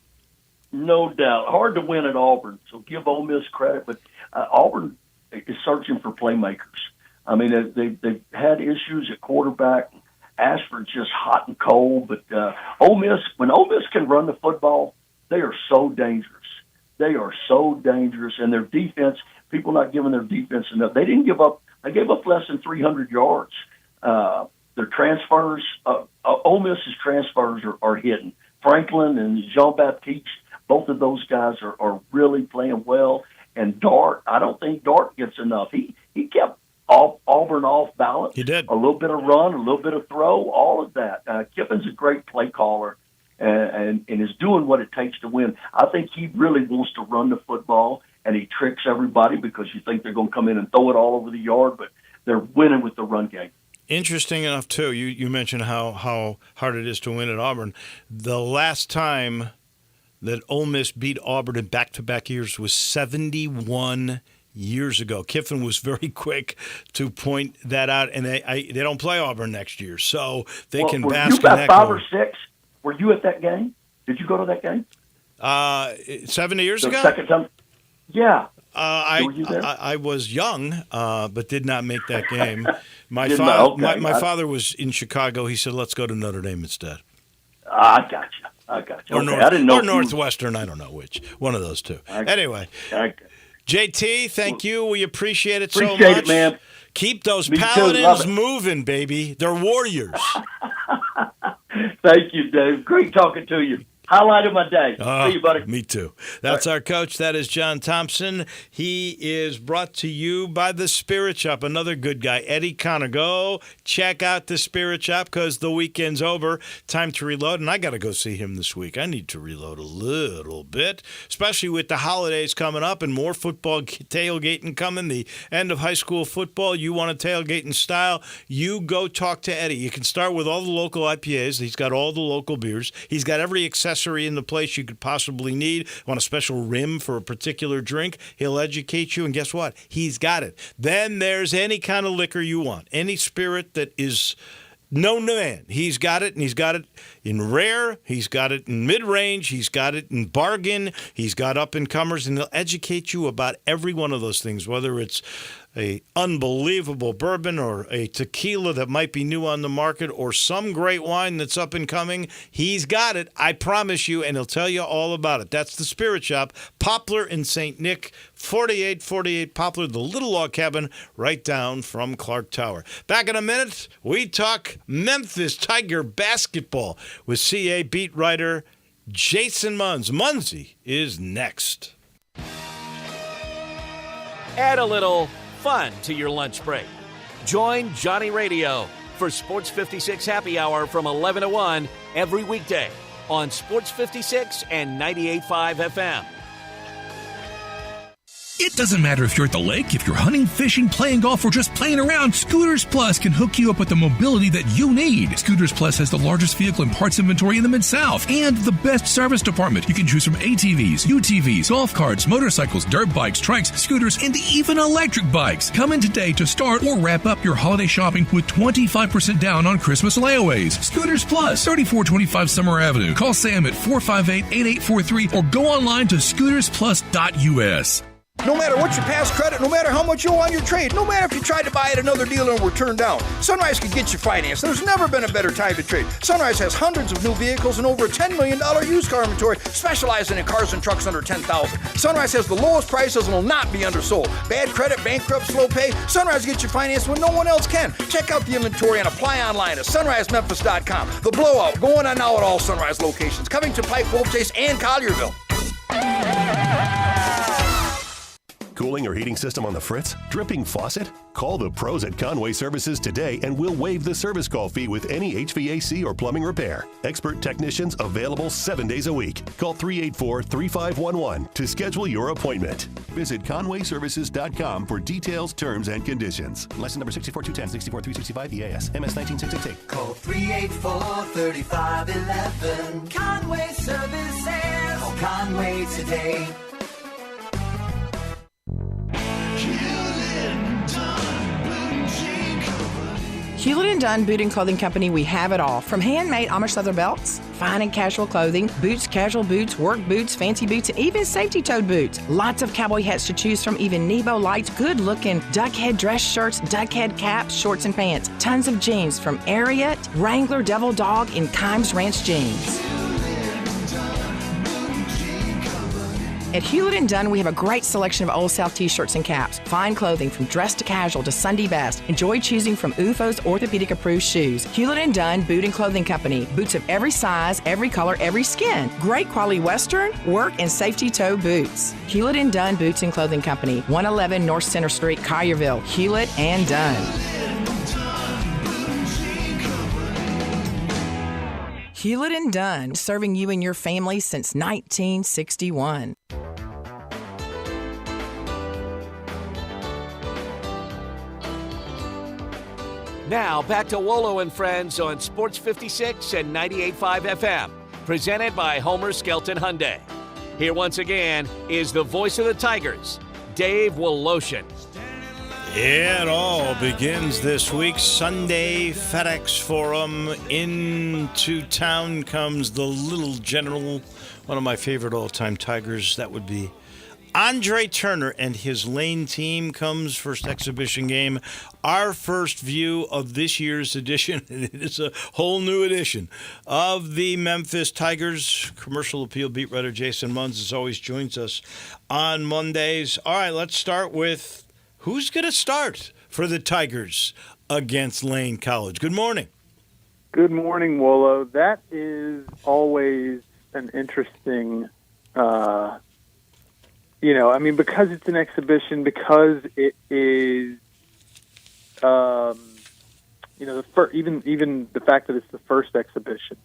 No doubt. Hard to win at Auburn, so give Ole Miss credit, but Auburn is searching for playmakers. I mean, they've had issues at quarterback. Ashford's just hot and cold, but when Ole Miss can run the football, they are so dangerous. They are so dangerous, and their defense, people not giving their defense enough. They didn't give up. They gave up less than 300 yards. Their transfers, Ole Miss's transfers are hidden. Franklin and Jean-Baptiste, both of those guys are really playing well. And Dart, I don't think Dart gets enough. He kept Auburn off balance. He did. A little bit of run, a little bit of throw, all of that. Kiffin's a great play caller and is doing what it takes to win. I think he really wants to run the football, and he tricks everybody because you think they're going to come in and throw it all over the yard, but they're winning with the run game. Interesting enough, too, you mentioned how hard it is to win at Auburn. The last time that Ole Miss beat Auburn in back-to-back years was 71 years ago. Kiffin was very quick to point that out, and they don't play Auburn next year, so they can bask in that. 5 or 6? Were you at that game? Did you go to that game? 70 years ago? Second time? Yeah. Were you there? I was young, but did not make that game. My father was in Chicago. He said, "Let's go to Notre Dame instead." I got you. Or, okay. I didn't know or Northwestern. I don't know which. One of those two. Anyway, JT, thank you. We appreciate it so much. Appreciate it, man. Keep those Paladins moving, baby. They're warriors. Thank you, Dave. Great talking to you. Highlight of my day. See you, buddy. Me too. That's our coach. That is John Thompson. He is brought to you by The Spirit Shop, another good guy, Eddie Connor. Go check out The Spirit Shop because the weekend's over. Time to reload, and I got to go see him this week. I need to reload a little bit, especially with the holidays coming up and more football tailgating coming, the end of high school football. You want to tailgate in style, you go talk to Eddie. You can start with all the local IPAs. He's got all the local beers. He's got every accessory in the place you could possibly need. Want a special rim for a particular drink? He'll educate you, and guess what? He's got it. Then there's any kind of liquor you want, any spirit that is known to man. He's got it, and he's got it in rare. He's got it in mid-range. He's got it in bargain. He's got up-and-comers, and he'll educate you about every one of those things, whether it's a unbelievable bourbon or a tequila that might be new on the market or some great wine that's up and coming. He's got it, I promise you, and he'll tell you all about it. That's The Spirit Shop, Poplar in St. Nick, 4848 Poplar, the Little Log Cabin, right down from Clark Tower. Back in a minute, we talk Memphis Tiger basketball with CA beat writer Jason Munz. Munzie is next. Add a little fun to your lunch break Join Johnny Radio for Sports 56 Happy Hour from 11 to 1 every weekday on Sports 56 and 98.5 FM. It doesn't matter if you're at the lake, if you're hunting, fishing, playing golf, or just playing around, Scooters Plus can hook you up with the mobility that you need. Scooters Plus has the largest vehicle and parts inventory in the Mid-South and the best service department. You can choose from ATVs, UTVs, golf carts, motorcycles, dirt bikes, trikes, scooters, and even electric bikes. Come in today to start or wrap up your holiday shopping with 25% down on Christmas layaways. Scooters Plus, 3425 Summer Avenue. Call Sam at 458-8843 or go online to scootersplus.us. No matter what your past credit, no matter how much you owe on your trade, no matter if you tried to buy at another dealer and were turned down, Sunrise can get you financed. There's never been a better time to trade. Sunrise has hundreds of new vehicles and over a $10 million used car inventory, specializing in cars and trucks under $10,000. Sunrise has the lowest prices and will not be undersold. Bad credit, bankrupt, slow pay, Sunrise gets you financed when no one else can. Check out the inventory and apply online at sunrisememphis.com. The blowout going on now at all Sunrise locations, Covington, Pike, Wolf Chase, and Collierville. Cooling or heating system on the fritz? Dripping faucet? Call the pros at Conway Services today and we'll waive the service call fee with any HVAC or plumbing repair. Expert technicians available 7 days a week. Call 384-3511 to schedule your appointment. Visit conwayservices.com for details, terms, and conditions. License number 64210, 64365 EAS, MS 19688. Call 384-3511. Conway Services. Call Conway today. Hewlett & Dunn Boot and Clothing Company, we have it all. From handmade Amish leather belts, fine and casual clothing, boots, casual boots, work boots, fancy boots, and even safety-toed boots. Lots of cowboy hats to choose from, even Nebo lights, good-looking duck head dress shirts, duck head caps, shorts, and pants. Tons of jeans from Ariat, Wrangler, Devil Dog, and Kimes Ranch jeans. At Hewlett & Dunn, we have a great selection of Old South t-shirts and caps, fine clothing from dress to casual to Sunday best. Enjoy choosing from UFO's orthopedic approved shoes. Hewlett & Dunn Boot and Clothing Company. Boots of every size, every color, every skin. Great quality Western, work, and safety toe boots. Hewlett & Dunn Boots and Clothing Company. 111 North Center Street, Collierville. Hewlett & Dunn. Hewlett & Dunn, serving you and your family since 1961. Now, back to Wolo and Friends on Sports 56 and 98.5 FM, presented by Homer Skelton Hyundai. Here once again is the voice of the Tigers, Dave Woloshin. Yeah, it all begins this week. Sunday, FedEx Forum. Into town comes the little general, one of my favorite all-time Tigers. That would be Andre Turner and his Lane team comes first exhibition game. Our first view of this year's edition, and it is a whole new edition, of the Memphis Tigers. Commercial Appeal beat writer Jason Munz, as always, joins us on Mondays. All right, let's start with who's going to start for the Tigers against Lane College. Good morning. Good morning, Wolo. That is always an interesting because it's an exhibition, because it is, even the fact that it's the first exhibition.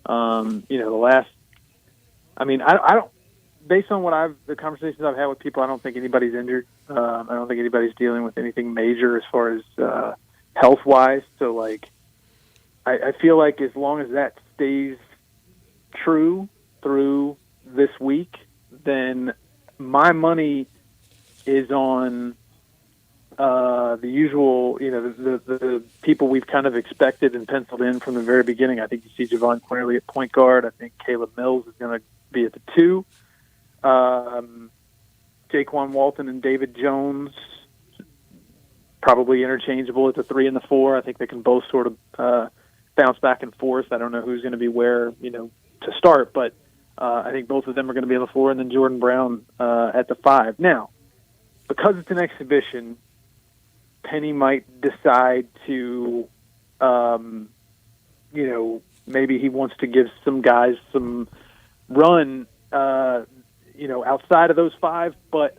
I don't. Based on the conversations I've had with people, I don't think anybody's injured. I don't think anybody's dealing with anything major as far as health-wise. So, I feel like as long as that stays true through this week, then my money is on the usual, the people we've kind of expected and penciled in from the very beginning. I think you see Javon Quinley at point guard. I think Caleb Mills is going to be at the 2. Jaquan Walton and David Jones, probably interchangeable at the 3 and the 4. I think they can both sort of bounce back and forth. I don't know who's going to be where, to start, but I think both of them are going to be on the floor, and then Jordan Brown at the 5. Now, because it's an exhibition, Penny might decide to, maybe he wants to give some guys some run, outside of those 5. But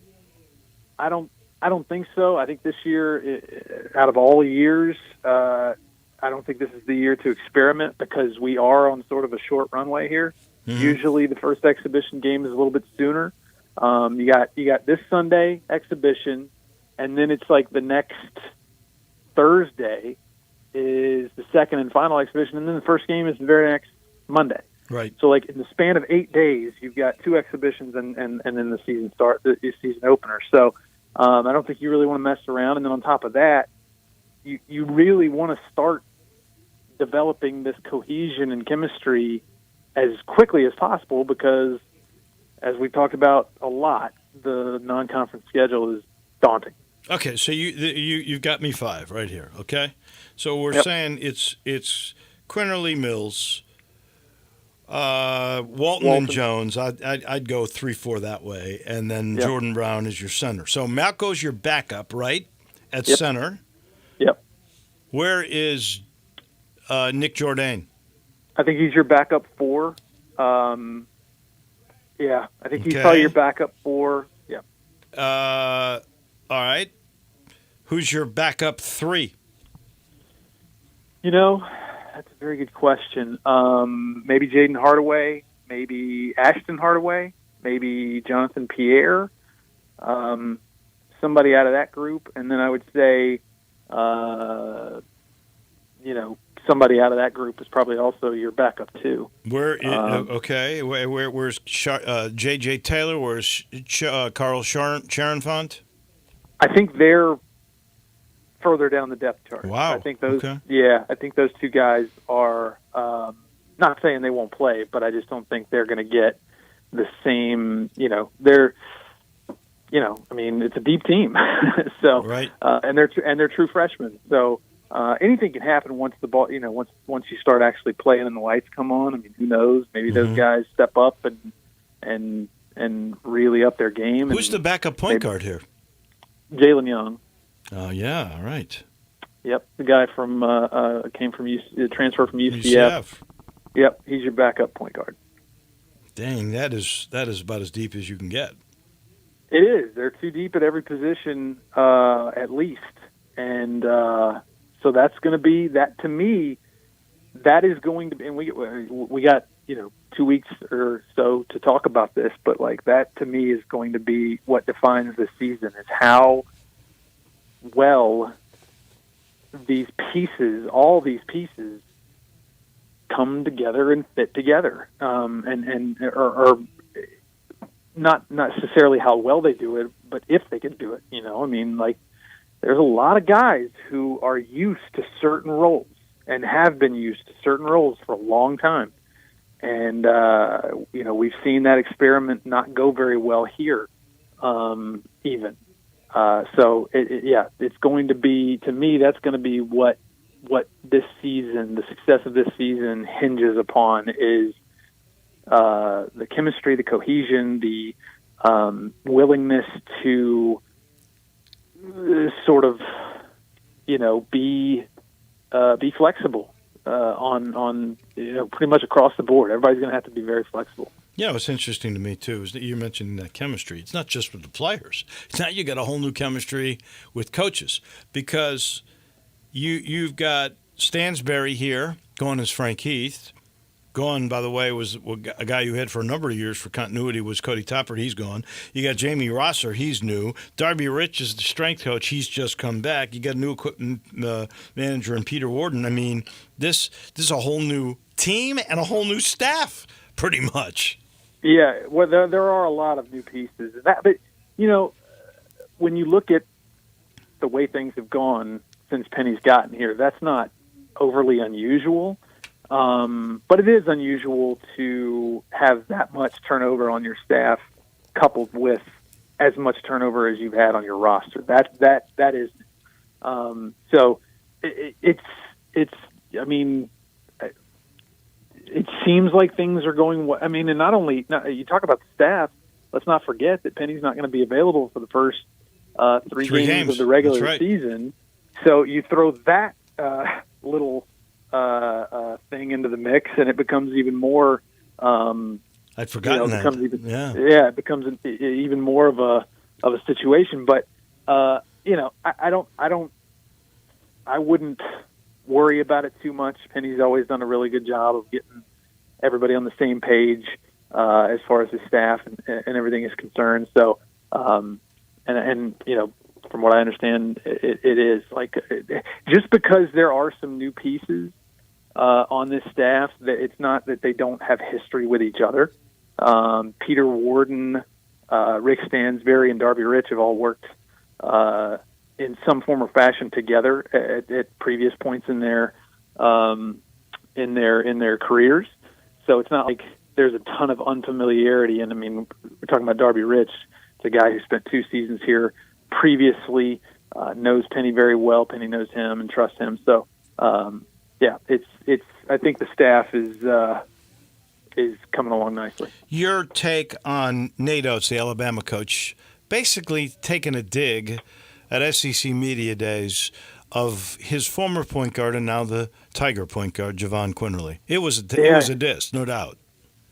I don't I don't think so. I think this year, out of all years, I don't think this is the year to experiment because we are on sort of a short runway here. Mm-hmm. Usually the first exhibition game is a little bit sooner. You got this Sunday exhibition, and then it's like the next Thursday is the second and final exhibition, and then the first game is the very next Monday. Right. So, like in the span of 8 days, you've got 2 exhibitions and then the season opener. So, I don't think you really want to mess around. And then on top of that, you really want to start developing this cohesion and chemistry as quickly as possible because, as we talked about a lot, the non-conference schedule is daunting. Okay, so you've got me 5 right here. Okay, so we're saying it's Quinterly, Mills, Walton and Jones. I'd go 3-4 that way, and then Jordan Brown is your center. So Malco's your backup, right, at center. Yep. Where is Nick Jourdain? I think he's your backup 4. I think he's probably your backup 4. Yeah. All right. Who's your backup 3? That's a very good question. Maybe Jaden Hardaway, maybe Ashton Hardaway, maybe Jonathan Pierre, somebody out of that group. And then I would say, somebody out of that group is probably also your backup too. Where's J.J. Taylor? Where's Carl Charenfant? I think they're further down the depth chart. Wow. I think those I think those 2 guys are not saying they won't play, but I just don't think they're going to get the same, it's a deep team. So right. And they're true freshmen. So anything can happen once the ball, once you start actually playing and the lights come on. I mean, who knows? Maybe those guys step up and really up their game. Who's the backup point guard here? Jalen Young. Oh, yeah, all right. Yep, the guy from transfer from UCF. Yep, he's your backup point guard. Dang, that is about as deep as you can get. It is. They're too deep at every position, at least, and so that's going to be that. To me, that is going to be. And we got 2 weeks or so to talk about this, but like that to me is going to be what defines this season: is how well all these pieces come together and fit together, or not necessarily how well they do it, but if they can do it. There's a lot of guys who are used to certain roles and have been used to certain roles for a long time, and we've seen that experiment not go very well here, even. So it's going to be, to me, that's going to be what this season, the success of this season hinges upon is the chemistry, the cohesion, the willingness to sort of, be flexible on pretty much across the board. Everybody's going to have to be very flexible. Yeah, what's interesting to me, too, is that you mentioned that chemistry. It's not just with the players. It's now you got a whole new chemistry with coaches because you've got Stansberry here, going as Frank Heath. Gone, by the way, was a guy you had for a number of years for continuity was Cody Toppert. He's gone. You got Jamie Rosser. He's new. Darby Rich is the strength coach. He's just come back. You got a new equipment manager in Peter Warden. I mean, this is a whole new team and a whole new staff, pretty much. Yeah, well, there are a lot of new pieces. But when you look at the way things have gone since Penny's gotten here, that's not overly unusual. But it is unusual to have that much turnover on your staff, coupled with as much turnover as you've had on your roster. That is. So it's. I mean, it seems like things are going. I mean, and you talk about the staff. Let's not forget that Penny's not going to be available for the first three games of the regular season. So you throw that little thing into the mix, and it becomes even more. I'd forgotten that. It becomes even more of a situation. But I wouldn't worry about it too much. Penny's always done a really good job of getting everybody on the same page as far as his staff and everything is concerned. So, from what I understand, it is just because there are some new pieces on this staff, that it's not that they don't have history with each other. Peter Warden, Rick Stansberry, and Darby Rich have all worked in some form or fashion together at previous points in their careers. So it's not like there's a ton of unfamiliarity. And I mean, we're talking about Darby Rich. It's a guy who spent 2 seasons here previously, knows Penny very well. Penny knows him and trusts him. So, it's. I think the staff is coming along nicely. Your take on Nate Oates, the Alabama coach, basically taking a dig at SEC Media Days of his former point guard and now the Tiger point guard, Javon Quinterly. It was a diss, no doubt.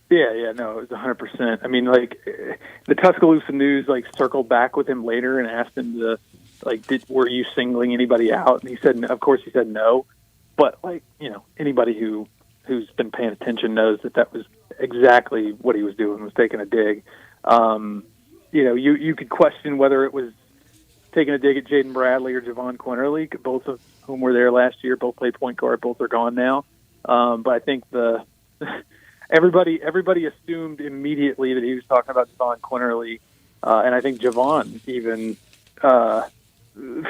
Yeah, no, it was 100%. I mean, the Tuscaloosa News circled back with him later and asked him to were you singling anybody out? And he said, of course, he said no. But anybody who's been paying attention knows that was exactly what he was doing, was taking a dig. You could question whether it was taking a dig at Jaden Bradley or Javon Quinterly, both of whom were there last year, both played point guard, both are gone now. But I think everybody assumed immediately that he was talking about Javon Quinterly, and I think Javon even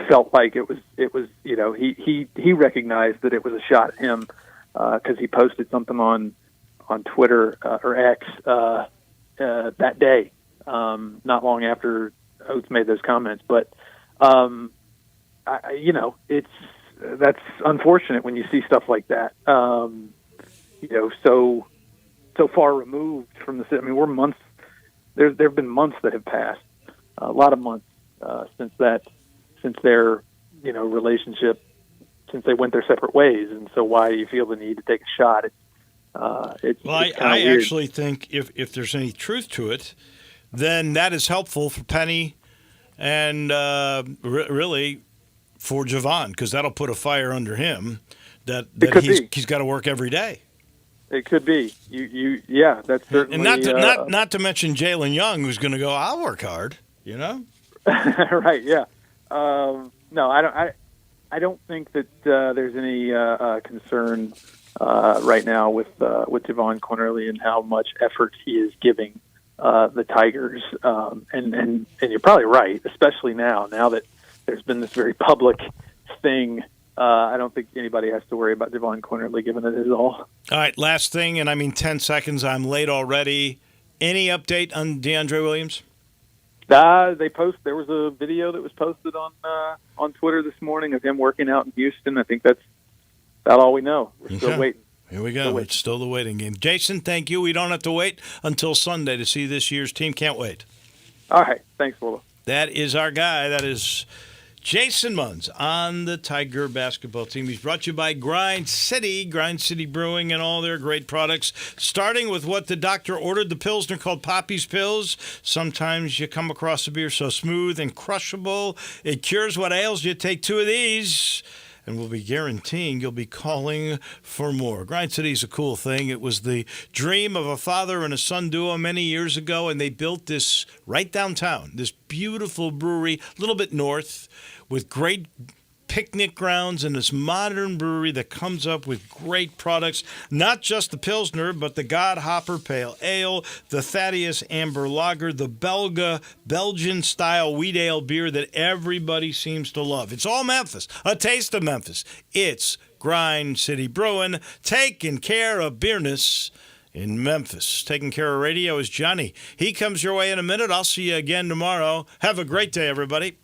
felt like it was he recognized that it was a shot at him because he posted something on Twitter or X that day, not long after Oates made those comments. But that's unfortunate when you see stuff like that. So far removed from the. I mean, we're months. There have been months that have passed, a lot of months since their relationship, since they went their separate ways. And so, why do you feel the need to take a shot? I actually think if there's any truth to it, then that is helpful for Penny and really for Javon, because that'll put a fire under him that he's got to work every day. It could be. That's certainly. And not to mention Jalen Young, who's going to go, I'll work hard, Right, yeah. No, I don't think that there's any concern right now with Javon Quinterly and how much effort he is giving the Tigers. And you're probably right, especially now that there's been this very public thing. I don't think anybody has to worry about Javon Quinterly giving it his all. All right, last thing, and 10 seconds. I'm late already. Any update on DeAndre Williams? There was a video that was posted on Twitter this morning of him working out in Houston. I think that's about all we know. We're still waiting. Here we go. It's still the waiting game. Jason, thank you. We don't have to wait until Sunday to see this year's team. Can't wait. All right. Thanks, Wolo. That is our guy. That is Jason Munz on the Tiger basketball team. He's brought to you by Grind City Brewing, and all their great products, starting with what the doctor ordered, the Pilsner called Poppy's Pills. Sometimes you come across a beer so smooth and crushable, it cures what ails you. Take 2 of these, and we'll be guaranteeing you'll be calling for more. Grind City is a cool thing. It was the dream of a father and a son duo many years ago, and they built this right downtown, this beautiful brewery, a little bit north, with great picnic grounds and this modern brewery that comes up with great products, not just the Pilsner, but the God Hopper Pale Ale, the Thaddeus Amber Lager, the Belgian-style wheat ale beer that everybody seems to love. It's all Memphis, a taste of Memphis. It's Grind City Brewing, taking care of beerness in Memphis. Taking care of radio is Johnny. He comes your way in a minute. I'll see you again tomorrow. Have a great day, everybody.